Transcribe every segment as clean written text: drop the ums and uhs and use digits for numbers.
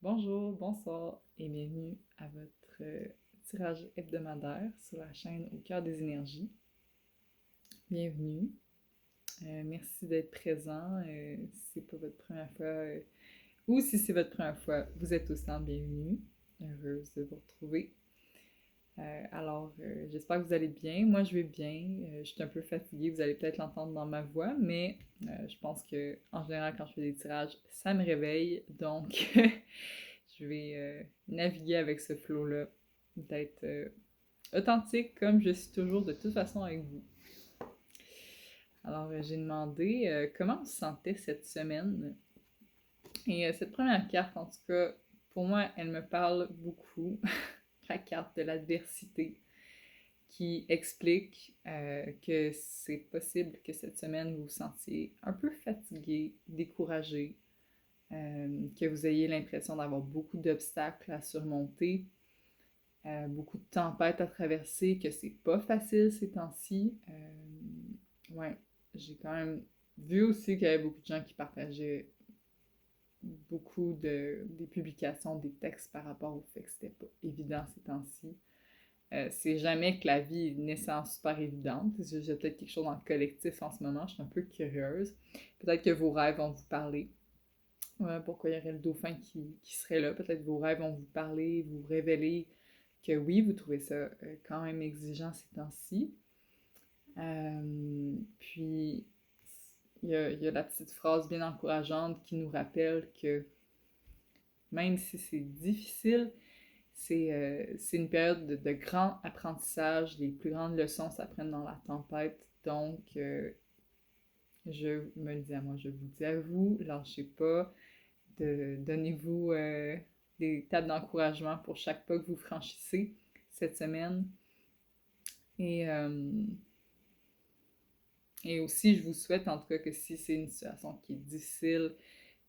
Bonjour, bonsoir et bienvenue à votre tirage hebdomadaire sur la chaîne Au cœur des énergies. Bienvenue. Merci d'être présent. Si c'est pas votre première fois ou si c'est votre première fois, vous êtes autant bienvenue. Heureuse de vous retrouver. J'espère que vous allez bien. Moi, je vais bien. Je suis un peu fatiguée, vous allez peut-être l'entendre dans ma voix, mais je pense que en général, quand je fais des tirages, ça me réveille. Donc, je vais naviguer avec ce flow-là, d'être authentique comme je suis toujours de toute façon avec vous. Alors, j'ai demandé comment on se sentait cette semaine. Et cette première carte, en tout cas, pour moi, elle me parle beaucoup. La carte de l'adversité qui explique que c'est possible que cette semaine vous vous sentiez un peu fatigué, découragé, que vous ayez l'impression d'avoir beaucoup d'obstacles à surmonter, beaucoup de tempêtes à traverser, que c'est pas facile ces temps-ci. Ouais, j'ai quand même vu aussi qu'il y avait beaucoup de gens qui partageaient beaucoup des publications, des textes par rapport au fait que c'était pas évident ces temps-ci. C'est jamais que la vie est nécessairement super évidente. J'ai peut-être quelque chose dans le collectif en ce moment, je suis un peu curieuse. Peut-être que vos rêves vont vous parler. Pourquoi il y aurait le dauphin qui serait là? Peut-être vos rêves vont vous parler, vous révéler que oui, vous trouvez ça quand même exigeant ces temps-ci. Puis, il y a la petite phrase bien encourageante qui nous rappelle que même si c'est difficile, c'est une période de grand apprentissage. Les plus grandes leçons s'apprennent dans la tempête. Donc, je me le dis à moi, je vous le dis à vous, lâchez pas, donnez-vous des tapes d'encouragement pour chaque pas que vous franchissez cette semaine. Et, euh, et aussi, je vous souhaite en tout cas que si c'est une situation qui est difficile,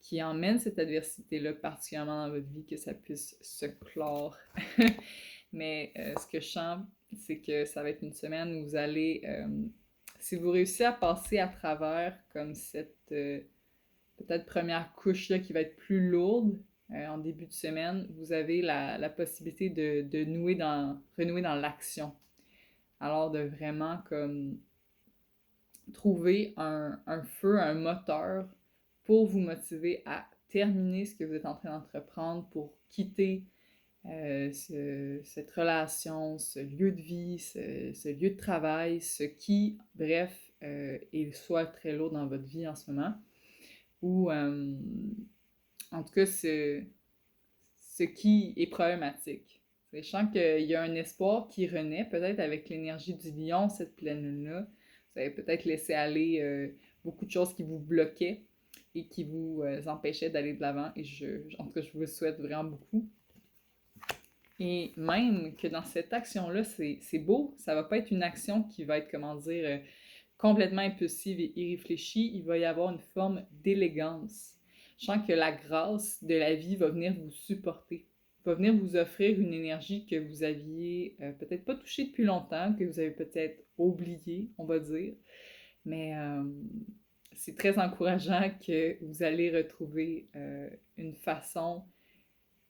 qui emmène cette adversité-là particulièrement dans votre vie, que ça puisse se clore. Mais ce que je sens, c'est que ça va être une semaine où vous allez, si vous réussissez à passer à travers comme cette peut-être première couche-là qui va être plus lourde en début de semaine, vous avez la possibilité de renouer dans l'action. Alors de vraiment comme trouver un feu, un moteur pour vous motiver à terminer ce que vous êtes en train d'entreprendre, pour quitter cette relation, ce lieu de vie, ce lieu de travail, ce qui, bref, est soit très lourd dans votre vie en ce moment, ou en tout cas ce qui est problématique. Je sens qu'il y a un espoir qui renaît, peut-être avec l'énergie du lion, cette pleine-lune-là. Vous avez peut-être laissé aller beaucoup de choses qui vous bloquaient et qui vous empêchaient d'aller de l'avant. Et en tout cas, je vous le souhaite vraiment beaucoup. Et même que dans cette action-là, c'est beau, ça va pas être une action qui va être, comment dire, complètement impulsive et irréfléchie. Il va y avoir une forme d'élégance. Je sens que la grâce de la vie va venir vous supporter, va venir vous offrir une énergie que vous aviez peut-être pas touchée depuis longtemps, que vous avez peut-être oublié, on va dire. Mais c'est très encourageant que vous allez retrouver une façon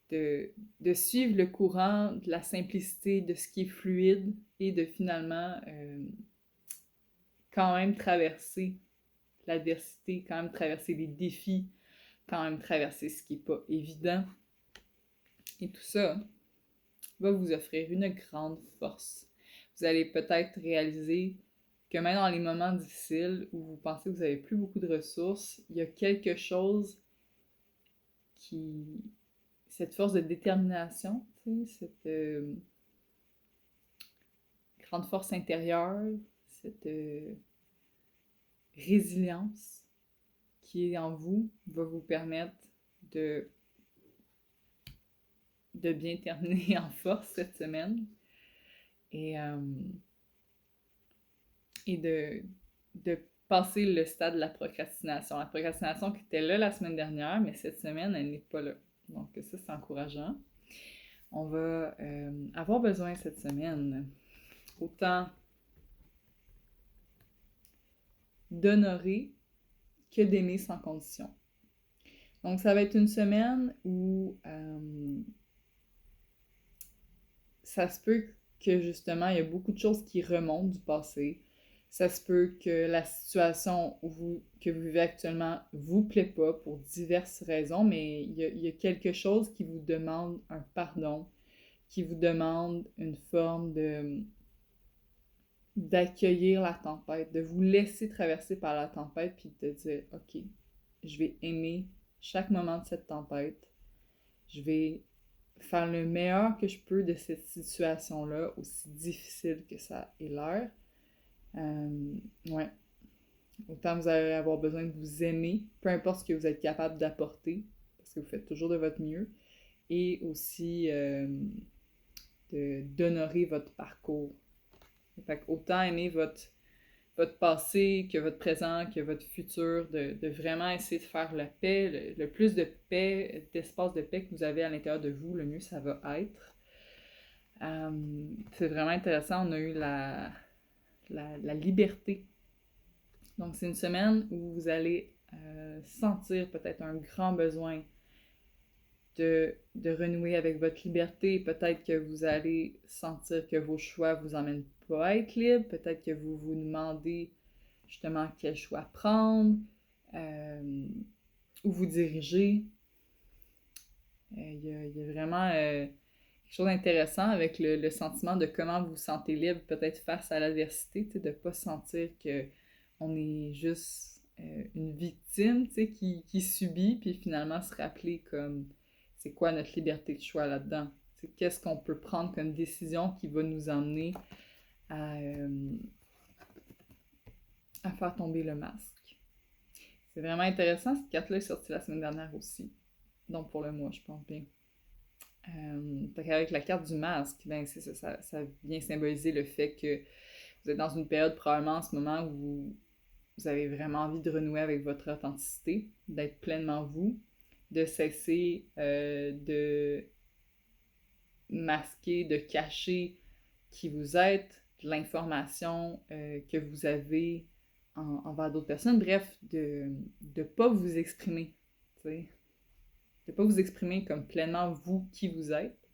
de suivre le courant, de la simplicité, de ce qui est fluide et de finalement quand même traverser l'adversité, quand même traverser les défis, quand même traverser ce qui n'est pas évident. Et tout ça va vous offrir une grande force. Vous allez peut-être réaliser que même dans les moments difficiles où vous pensez que vous n'avez plus beaucoup de ressources, il y a quelque chose qui... cette force de détermination, cette grande force intérieure, cette résilience qui est en vous va vous permettre de bien terminer en force cette semaine et, euh, et de passer le stade de la procrastination. La procrastination qui était là la semaine dernière, mais cette semaine, elle n'est pas là. Donc ça, c'est encourageant. On va avoir besoin cette semaine autant d'honorer que d'aimer sans condition. Donc, ça va être une semaine où ça se peut que justement, il y a beaucoup de choses qui remontent du passé. Ça se peut que la situation que vous vivez actuellement vous plaît pas pour diverses raisons, mais il y a quelque chose qui vous demande un pardon, qui vous demande une forme d'accueillir la tempête, de vous laisser traverser par la tempête, puis de dire, OK, je vais aimer chaque moment de cette tempête. Je vais faire le meilleur que je peux de cette situation-là, aussi difficile que ça ait l'air. Ouais. Autant vous allez avoir besoin de vous aimer, peu importe ce que vous êtes capable d'apporter, parce que vous faites toujours de votre mieux, et aussi d'honorer votre parcours. Fait autant aimer votre passé, que votre présent, que votre futur, de vraiment essayer de faire la paix, le plus de paix, d'espace de paix que vous avez à l'intérieur de vous, le mieux ça va être. C'est vraiment intéressant, on a eu la liberté. Donc c'est une semaine où vous allez sentir peut-être un grand besoin de renouer avec votre liberté. Peut-être que vous allez sentir que vos choix vous emmènent pas à être libre. Peut-être que vous vous demandez justement quel choix prendre, où vous diriger. Il y a vraiment quelque chose d'intéressant avec le sentiment de comment vous vous sentez libre, peut-être face à l'adversité, de ne pas sentir qu'on est juste une victime qui subit, puis finalement se rappeler comme c'est quoi notre liberté de choix là-dedans. Qu'est-ce qu'on peut prendre comme décision qui va nous emmener à faire tomber le masque. C'est vraiment intéressant, cette carte-là est sortie la semaine dernière aussi. Donc pour le mois, je pense bien. Avec la carte du masque, ben c'est ça vient symboliser le fait que vous êtes dans une période probablement en ce moment où vous avez vraiment envie de renouer avec votre authenticité, d'être pleinement vous, de cesser de masquer, de cacher qui vous êtes, l'information que vous avez envers d'autres personnes, bref, de ne pas vous exprimer, tu sais, de ne pas vous exprimer comme pleinement vous qui vous êtes.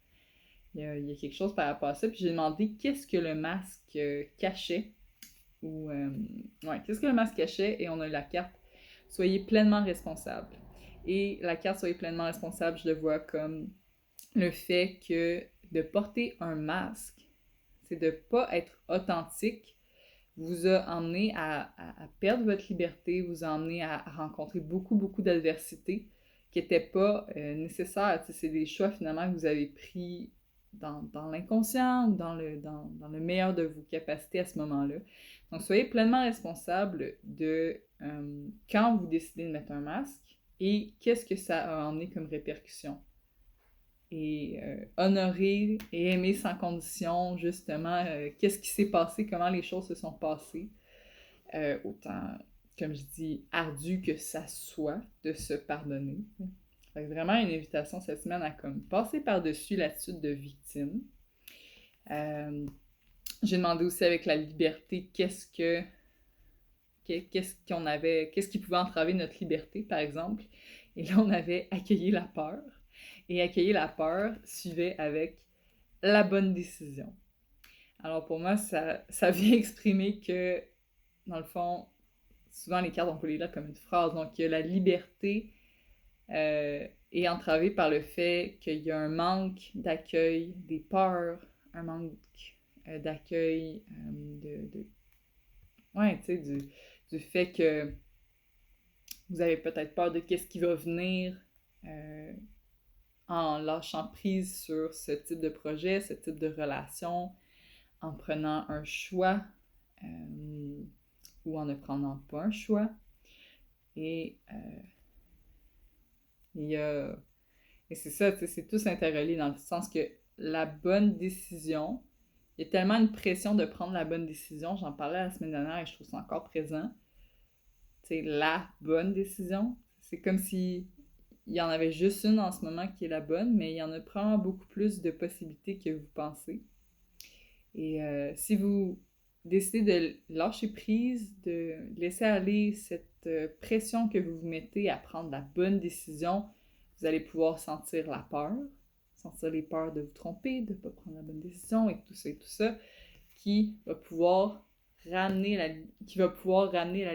Il y a quelque chose par rapport à ça, puis j'ai demandé qu'est-ce que le masque cachait, ou ouais, qu'est-ce que le masque cachait, et on a la carte « Soyez pleinement responsable ». Et la carte « Soyez pleinement responsable », je le vois comme le fait que de porter un masque, c'est de ne pas être authentique, vous a emmené à perdre votre liberté, vous a emmené à rencontrer beaucoup, beaucoup d'adversités qui n'étaient pas nécessaires. C'est des choix finalement que vous avez pris dans l'inconscient ou dans le meilleur de vos capacités à ce moment-là. Donc, soyez pleinement responsable de quand vous décidez de mettre un masque et qu'est-ce que ça a emmené comme répercussion. Et honorer et aimer sans condition, justement, qu'est-ce qui s'est passé, comment les choses se sont passées. Autant, comme je dis, ardu que ça soit de se pardonner. Fait vraiment une invitation cette semaine à comme passer par-dessus l'attitude de victime. J'ai demandé aussi avec la liberté qu'est-ce qui pouvait entraver notre liberté, par exemple. Et là, on avait accueilli la peur. Et accueillir la peur suivait avec la bonne décision. Alors pour moi, ça vient exprimer que, dans le fond, souvent les cartes, on peut les lire comme une phrase. Donc, la liberté est entravée par le fait qu'il y a un manque d'accueil des peurs, un manque d'accueil ouais, tu sais, du fait que vous avez peut-être peur de qu'est-ce qui va venir en lâchant prise sur ce type de projet, ce type de relation, en prenant un choix ou en ne prenant pas un choix. Et et c'est ça, c'est tout s'interrelié dans le sens que la bonne décision, il y a tellement une pression de prendre la bonne décision, j'en parlais la semaine dernière et je trouve ça encore présent. C'est la bonne décision. C'est comme si il y en avait juste une en ce moment qui est la bonne, mais il y en a probablement beaucoup plus de possibilités que vous pensez. Et si vous décidez de lâcher prise, de laisser aller cette pression que vous vous mettez à prendre la bonne décision. Vous allez pouvoir sentir la peur, sentir les peurs de vous tromper, de ne pas prendre la bonne décision et tout ça, qui va pouvoir ramener la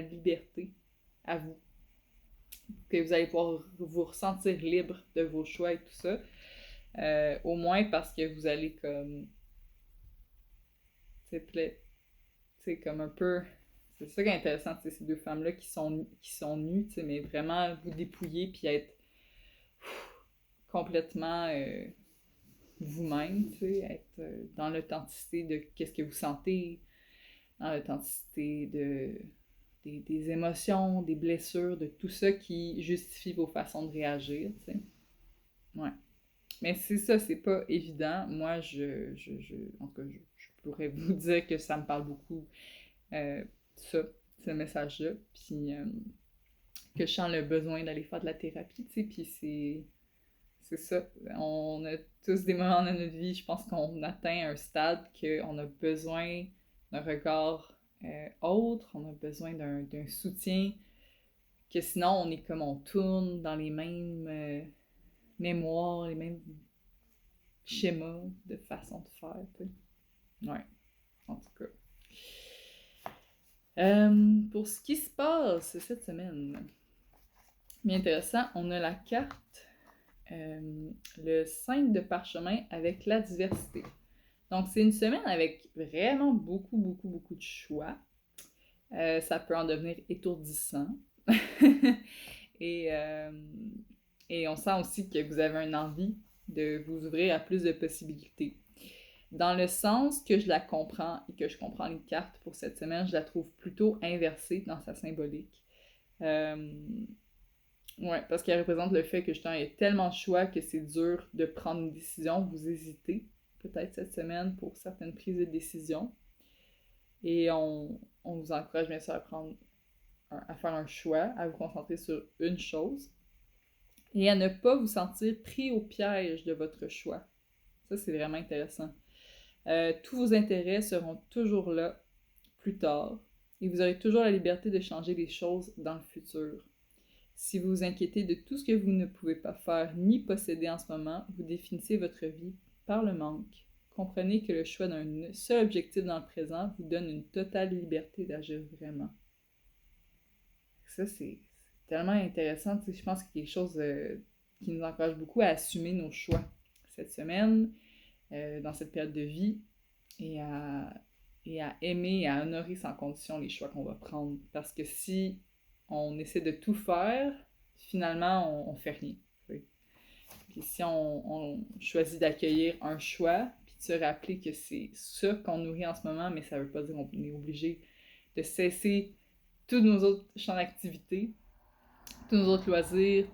liberté à vous. Que vous allez pouvoir vous ressentir libre de vos choix et tout ça. Au moins parce que vous allez comme... C'est comme un peu... C'est ça qui est intéressant, ces deux femmes-là qui sont nues, mais vraiment vous dépouiller puis être complètement vous-même, être dans l'authenticité de qu'est-ce que vous sentez, dans l'authenticité des émotions, des blessures, de tout ça qui justifie vos façons de réagir, t'sais. Ouais. Mais c'est ça, c'est pas évident. Moi, en tout cas, je pourrais vous dire que ça me parle beaucoup, ce message-là. Puis que je sens le besoin d'aller faire de la thérapie, tu sais. Puis c'est ça. On a tous des moments dans notre vie, je pense qu'on atteint un stade qu'on a besoin d'un regard autre, on a besoin d'un soutien, que sinon on tourne dans les mêmes mémoires, les mêmes schémas de façon de faire, tu sais. Ouais, en tout cas. Pour ce qui se passe cette semaine, bien intéressant, on a la carte le 5 de parchemin avec la diversité. Donc, c'est une semaine avec vraiment beaucoup, beaucoup, beaucoup de choix. Ça peut en devenir étourdissant. et on sent aussi que vous avez une envie de vous ouvrir à plus de possibilités. Dans le sens que je la comprends et que je comprends les cartes pour cette semaine, je la trouve plutôt inversée dans sa symbolique. Ouais, parce qu'elle représente le fait que justement, il y a tellement de choix que c'est dur de prendre une décision. Vous hésitez peut-être cette semaine pour certaines prises de décision. Et on vous encourage bien sûr à faire un choix, à vous concentrer sur une chose et à ne pas vous sentir pris au piège de votre choix. Ça, c'est vraiment intéressant. Tous vos intérêts seront toujours là plus tard et vous aurez toujours la liberté de changer les choses dans le futur. Si vous vous inquiétez de tout ce que vous ne pouvez pas faire ni posséder en ce moment, vous définissez votre vie par le manque. Comprenez que le choix d'un seul objectif dans le présent vous donne une totale liberté d'agir vraiment. Ça, c'est tellement intéressant. Je pense que c'est quelque chose qui nous encourage beaucoup à assumer nos choix cette semaine, dans cette période de vie, et à aimer et à honorer sans condition les choix qu'on va prendre. Parce que si on essaie de tout faire, finalement, on fait rien. Puis si on choisit d'accueillir un choix, puis de se rappeler que c'est ça qu'on nourrit en ce moment, mais ça veut pas dire qu'on est obligé de cesser tous nos autres champs d'activité, tous nos autres loisirs,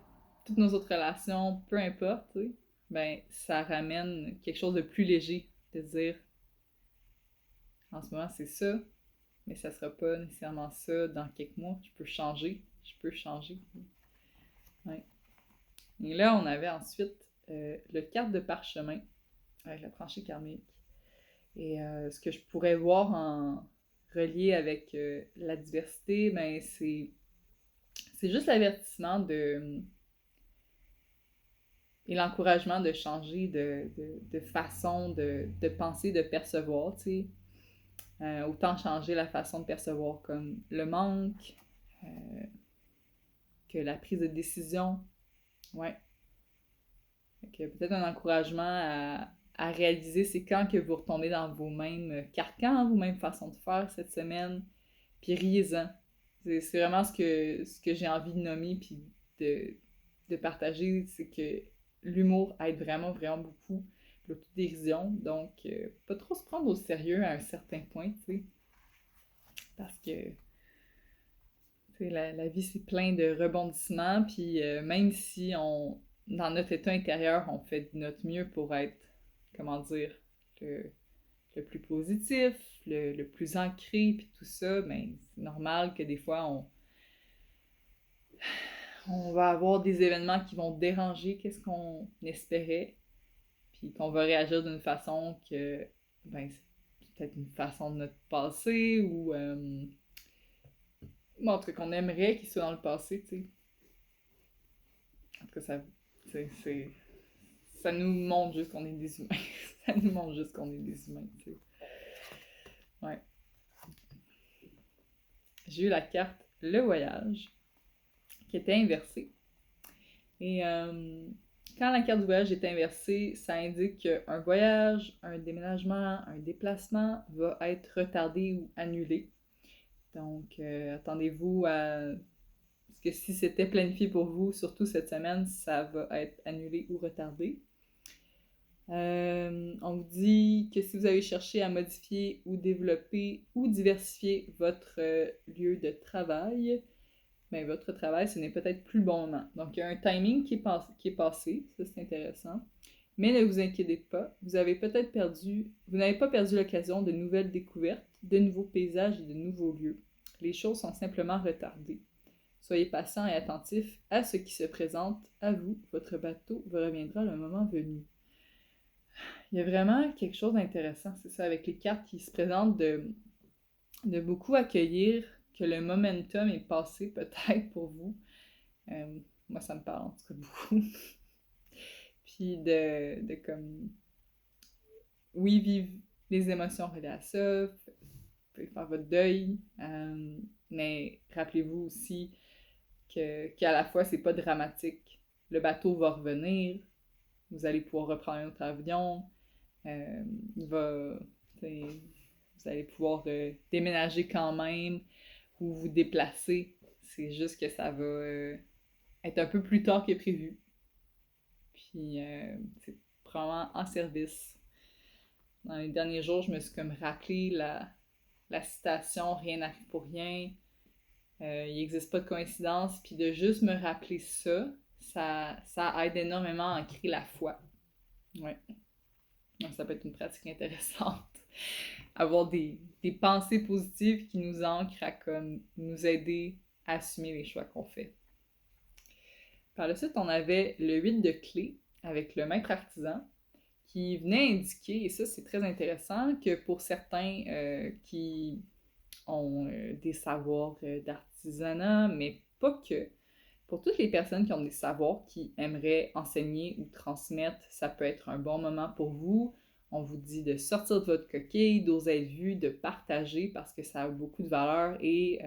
toutes nos autres relations, peu importe, tu sais, ben ça ramène quelque chose de plus léger, de dire en ce moment c'est ça, mais ça sera pas nécessairement ça dans quelques mois, je peux changer. Ouais. Et là, on avait ensuite le carte de parchemin avec la tranchée karmique. Et ce que je pourrais voir en relié avec la diversité, ben c'est juste l'avertissement et l'encouragement de changer de façon de penser, de percevoir, tu sais. Autant changer la façon de percevoir comme le manque, que la prise de décision. Ouais. Donc, peut-être un encouragement à réaliser c'est quand que vous retombez dans vos mêmes carcans, vos mêmes façons de faire cette semaine, puis riez-en. C'est vraiment ce que j'ai envie de nommer puis de partager, c'est que l'humour aide vraiment, vraiment beaucoup l'autodérision, donc pas trop se prendre au sérieux à un certain point, tu sais, parce que la vie c'est plein de rebondissements, puis même si dans notre état intérieur, on fait de notre mieux pour être, comment dire, le plus positif, le plus ancré, puis tout ça, ben, c'est normal que des fois, on va avoir des événements qui vont déranger qu'est-ce qu'on espérait, puis qu'on va réagir d'une façon que, ben, c'est peut-être une façon de notre passé ou en tout cas qu'on aimerait qu'il soit dans le passé, tu sais. En tout cas, ça nous montre juste qu'on est des humains. Ça nous montre juste qu'on est des humains, tu sais. Ouais. J'ai eu la carte Le Voyage, qui était inversée. Et quand la carte du voyage est inversée, ça indique qu'un voyage, un déménagement, un déplacement va être retardé ou annulé. Donc, attendez-vous à ce que si c'était planifié pour vous, surtout cette semaine, ça va être annulé ou retardé. On vous dit que si vous avez cherché à modifier ou développer ou diversifier votre lieu de travail, ben, votre travail, ce n'est peut-être plus le bon moment. Donc, il y a un timing qui est passé, ça c'est intéressant. Mais ne vous inquiétez pas, vous n'avez pas perdu l'occasion de nouvelles découvertes, de nouveaux paysages et de nouveaux lieux. Les choses sont simplement retardées. Soyez patient et attentif à ce qui se présente à vous. Votre bateau vous reviendra le moment venu. Il y a vraiment quelque chose d'intéressant, c'est ça, avec les cartes qui se présentent de beaucoup accueillir que le momentum est passé peut-être pour vous. Moi, ça me parle en tout cas beaucoup. Puis de comme, oui, vivre les émotions reliées à ça, faire votre deuil, mais rappelez-vous aussi qu'à la fois, c'est pas dramatique. Le bateau va revenir, vous allez pouvoir reprendre un autre avion, il va, vous allez pouvoir déménager quand même ou vous déplacer. C'est juste que ça va être un peu plus tard que prévu. Puis c'est probablement en service. Dans les derniers jours, je me suis comme rappelé la citation « Rien n'arrive pour rien ». Il n'existe pas de coïncidence. Puis de juste me rappeler ça aide énormément à ancrer la foi. Ouais. Donc ça peut être une pratique intéressante. Avoir des pensées positives qui nous ancrent à comme nous aider à assumer les choix qu'on fait. Par la suite, on avait le 8 de clés avec le maître artisan qui venait indiquer, et ça c'est très intéressant, que pour certains qui ont des savoirs d'artisanat, mais pas que, pour toutes les personnes qui ont des savoirs qui aimeraient enseigner ou transmettre, ça peut être un bon moment pour vous. On vous dit de sortir de votre coquille, d'oser être vu, de partager parce que ça a beaucoup de valeur et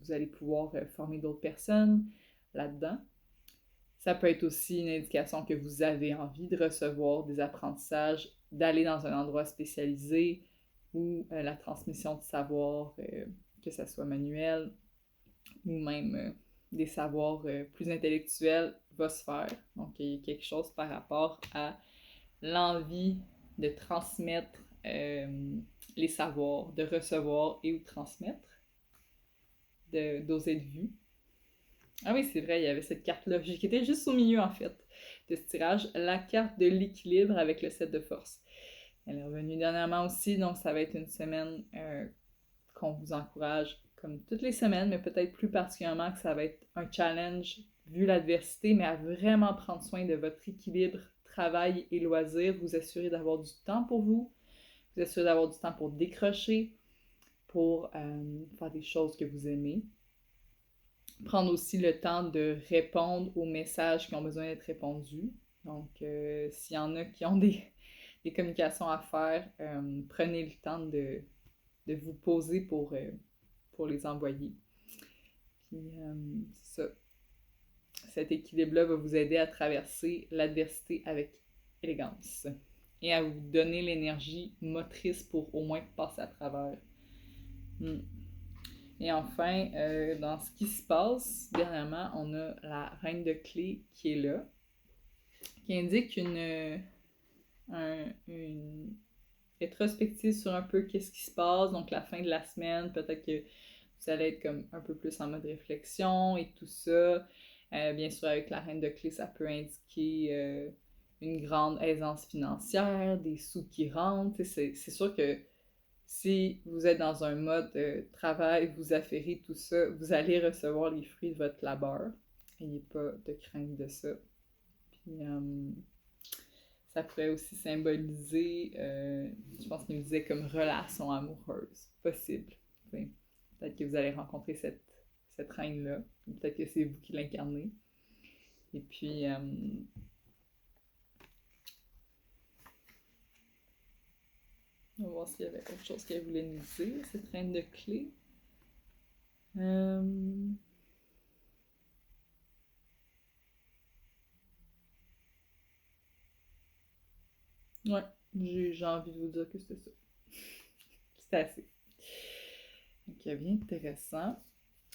vous allez pouvoir former d'autres personnes là-dedans. Ça peut être aussi une indication que vous avez envie de recevoir des apprentissages, d'aller dans un endroit spécialisé ou la transmission de savoir, que ce soit manuel ou même des savoirs plus intellectuels, va se faire. Donc, il y a quelque chose par rapport à l'envie de transmettre les savoirs, de recevoir et ou transmettre, d'oser être vu. Ah oui, c'est vrai, il y avait cette carte-là, qui était juste au milieu, en fait, de ce tirage, la carte de l'équilibre avec le 7 de force. Elle est revenue dernièrement aussi, donc ça va être une semaine qu'on vous encourage, comme toutes les semaines, mais peut-être plus particulièrement que ça va être un challenge, vu l'adversité, mais à vraiment prendre soin de votre équilibre, travail et loisirs, vous assurer d'avoir du temps pour vous assurer d'avoir du temps pour décrocher, pour faire des choses que vous aimez. Prendre aussi le temps de répondre aux messages qui ont besoin d'être répondus. Donc, s'il y en a qui ont des communications à faire, prenez le temps de vous poser pour les envoyer. Puis, c'est ça. Cet équilibre-là va vous aider à traverser l'adversité avec élégance et à vous donner l'énergie motrice pour au moins passer à travers. Et enfin, dans ce qui se passe, dernièrement, on a la reine de clés qui est là, qui indique une rétrospective sur un peu qu'est-ce qui se passe, donc la fin de la semaine, peut-être que vous allez être comme un peu plus en mode réflexion et tout ça. Bien sûr, avec la reine de clés, ça peut indiquer une grande aisance financière, des sous qui rentrent. C'est sûr que si vous êtes dans un mode travail, vous affairez tout ça, vous allez recevoir les fruits de votre labeur. N'ayez pas de crainte de ça. Puis, Ça pourrait aussi symboliser, je pense qu'il me disait comme relation amoureuse, possible. T'sais. Peut-être que vous allez rencontrer cette reine-là, peut-être que c'est vous qui l'incarnez. Et puis, on va voir s'il y avait autre chose qu'elle voulait nous dire, cette reine de clés. Ouais, j'ai envie de vous dire que c'était ça. C'était assez. Donc, bien intéressant.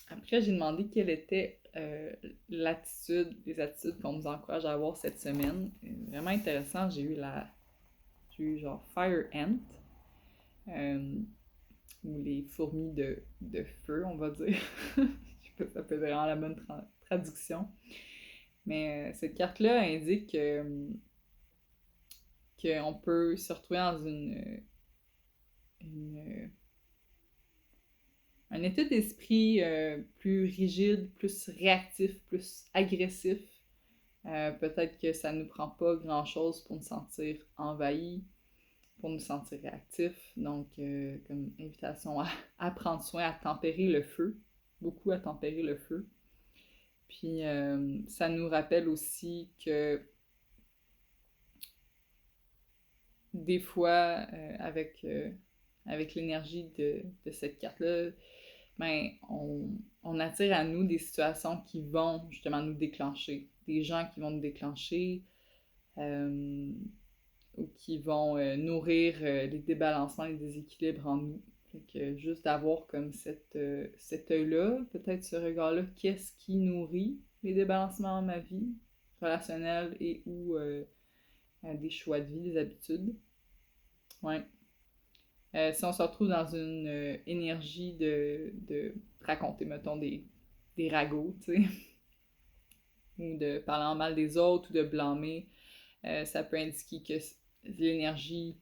Après, j'ai demandé quelle était les attitudes qu'on nous encourage à avoir cette semaine. Vraiment intéressant, j'ai eu genre Fire Ant, ou les fourmis de feu, on va dire. Je sais pas si ça peut être vraiment la bonne traduction. Mais cette carte-là indique qu'on peut se retrouver dans un état d'esprit plus rigide, plus réactif, plus agressif. Peut-être que ça ne nous prend pas grand-chose pour nous sentir envahis, pour nous sentir réactifs. Donc, comme invitation à prendre soin, à tempérer le feu, beaucoup à tempérer le feu. Puis, ça nous rappelle aussi que des fois, avec l'énergie de cette carte-là, ben, on attire à nous des situations qui vont justement nous déclencher, des gens qui vont nous déclencher, ou qui vont nourrir les débalancements, les déséquilibres en nous. Fait que juste d'avoir comme cet œil-là, peut-être ce regard-là, qu'est-ce qui nourrit les débalancements dans ma vie relationnelle et ou des choix de vie, des habitudes. Ouais. Si on se retrouve dans une énergie de raconter, mettons, des ragots, tu sais, ou de parler en mal des autres, ou de blâmer, ça peut indiquer que l'énergie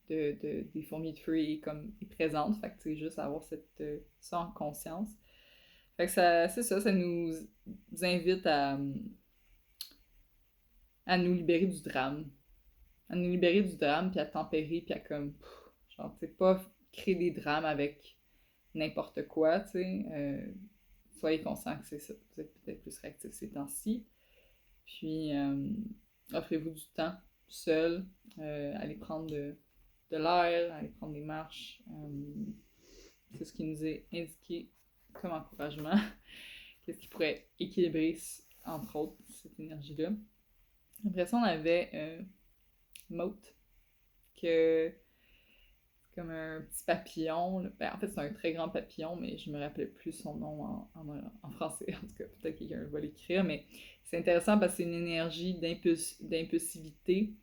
des fourmis de feu est présente. Fait que c'est juste avoir ça en conscience. Fait que c'est ça, ça nous invite à nous libérer du drame. À nous libérer du drame, puis à tempérer, puis à comme, genre, tu sais, pas créer des drames avec n'importe quoi, tu sais. Soyez conscients que c'est ça. Vous êtes peut-être plus réactifs ces temps-ci. Puis, offrez-vous du temps seul, allez prendre de l'air, allez prendre des marches. C'est ce qui nous est indiqué comme encouragement. Qu'est-ce qui pourrait équilibrer, entre autres, cette énergie-là. Après ça, on avait Mote, que c'est comme un petit papillon. Ben, en fait, c'est un très grand papillon, mais je me rappelais plus son nom en français. En tout cas, peut-être que quelqu'un va l'écrire, mais c'est intéressant parce que c'est une énergie d'impulsivité,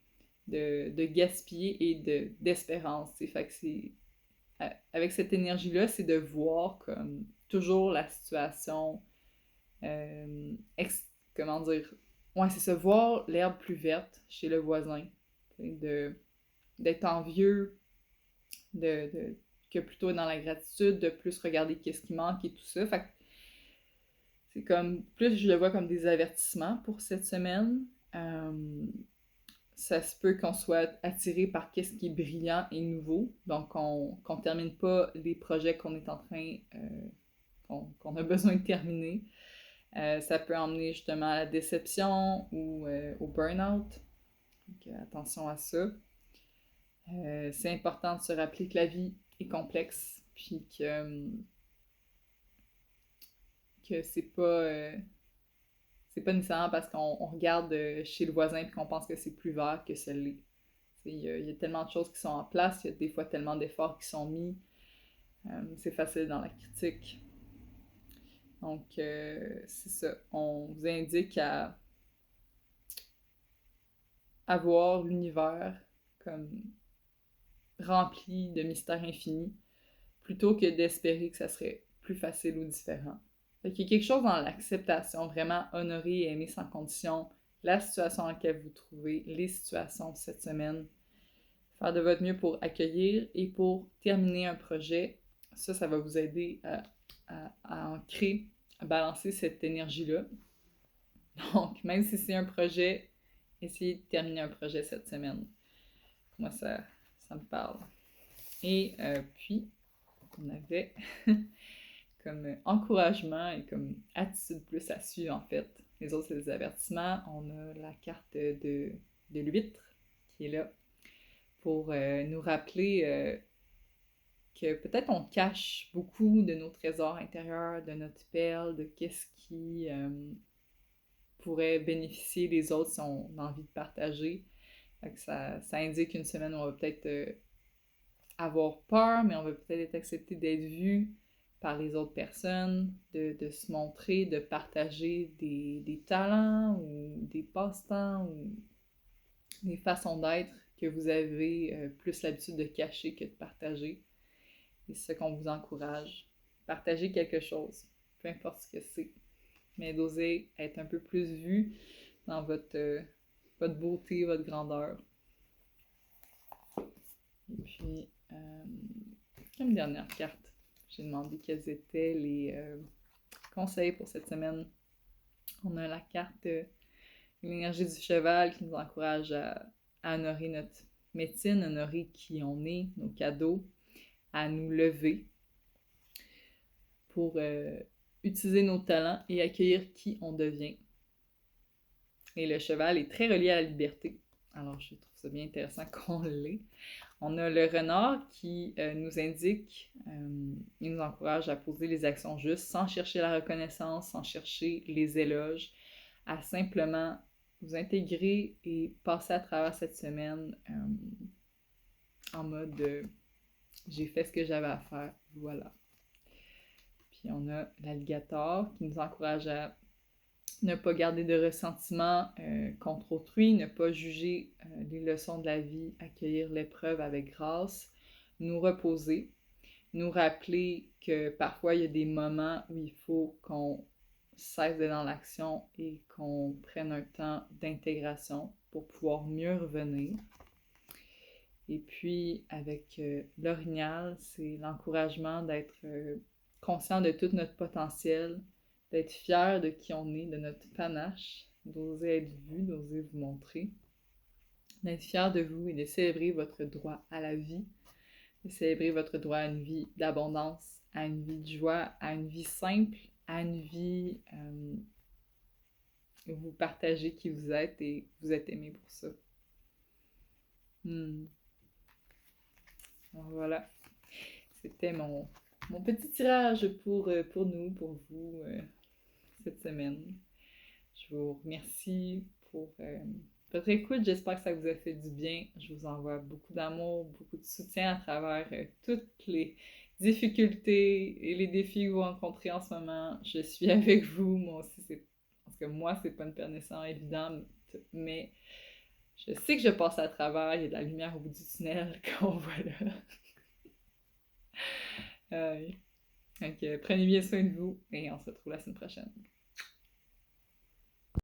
de gaspiller et d'espérance. Fait que c'est avec cette énergie-là, c'est de voir comme toujours la situation, comment dire, ouais, c'est ça, voir l'herbe plus verte chez le voisin, d'être envieux, que plutôt dans la gratitude, de plus regarder qu'est-ce qui manque et tout ça. Fait que c'est comme, plus je le vois comme des avertissements pour cette semaine. Ça se peut qu'on soit attiré par qu'est-ce qui est brillant et nouveau, donc qu'on termine pas les projets qu'on est en train, qu'on a besoin de terminer. Ça peut emmener justement à la déception ou au burn-out. Donc attention à ça. C'est important de se rappeler que la vie est complexe, puis que c'est pas nécessairement parce qu'on regarde chez le voisin et qu'on pense que c'est plus vert que ça l'est. Il y a tellement de choses qui sont en place, il y a des fois tellement d'efforts qui sont mis. C'est facile dans la critique. Donc, c'est ça. On vous indique à voir l'univers comme rempli de mystères infinis, plutôt que d'espérer que ça serait plus facile ou différent. Fait qu'il y a quelque chose dans l'acceptation, vraiment honorer et aimer sans condition la situation dans laquelle vous vous trouvez, les situations cette semaine. Faire de votre mieux pour accueillir et pour terminer un projet. Ça va vous aider à ancrer, à balancer cette énergie-là. Donc, même si c'est un projet essayer de terminer un projet cette semaine. Moi, ça me parle. Et puis, on avait comme encouragement et comme attitude plus à suivre, en fait. Les autres, c'est des avertissements. On a la carte de l'huître qui est là pour nous rappeler que peut-être on cache beaucoup de nos trésors intérieurs, de notre perle, de qu'est-ce qui pourrait bénéficier les autres si on a envie de partager. Fait que ça indique une semaine où on va peut-être avoir peur, mais on va peut-être être accepté d'être vu par les autres personnes, de se montrer, de partager des talents ou des passe-temps ou des façons d'être que vous avez plus l'habitude de cacher que de partager. Et c'est ce qu'on vous encourage. Partagez quelque chose, peu importe ce que c'est, mais d'oser être un peu plus vu dans votre beauté, votre grandeur. Et puis, comme dernière carte, j'ai demandé quels étaient les conseils pour cette semaine. On a la carte l'énergie du cheval qui nous encourage à honorer notre médecine, honorer qui on est, nos cadeaux, à nous lever pour utiliser nos talents et accueillir qui on devient. Et le cheval est très relié à la liberté. Alors, je trouve ça bien intéressant qu'on l'ait. On a le renard qui nous indique, il nous encourage à poser les actions justes sans chercher la reconnaissance, sans chercher les éloges, à simplement vous intégrer et passer à travers cette semaine en mode j'ai fait ce que j'avais à faire, voilà. Puis on a l'alligator qui nous encourage à ne pas garder de ressentiment contre autrui, ne pas juger les leçons de la vie, accueillir l'épreuve avec grâce, nous reposer, nous rappeler que parfois il y a des moments où il faut qu'on cesse d'être dans l'action et qu'on prenne un temps d'intégration pour pouvoir mieux revenir. Et puis avec l'orignal, c'est l'encouragement d'être conscient de tout notre potentiel, d'être fier de qui on est, de notre panache, d'oser être vu, d'oser vous montrer, d'être fier de vous et de célébrer votre droit à la vie, de célébrer votre droit à une vie d'abondance, à une vie de joie, à une vie simple, à une vie où vous partagez qui vous êtes et vous êtes aimé pour ça. Alors voilà, c'était mon petit tirage pour nous, pour vous, cette semaine. Je vous remercie pour votre écoute. J'espère que ça vous a fait du bien. Je vous envoie beaucoup d'amour, beaucoup de soutien à travers toutes les difficultés et les défis que vous rencontrez en ce moment. Je suis avec vous. Moi aussi, parce que moi, c'est pas une permission évidente, mais je sais que je passe à travers. Il y a de la lumière au bout du tunnel qu'on voit là. Donc, prenez bien soin de vous et on se retrouve la semaine prochaine.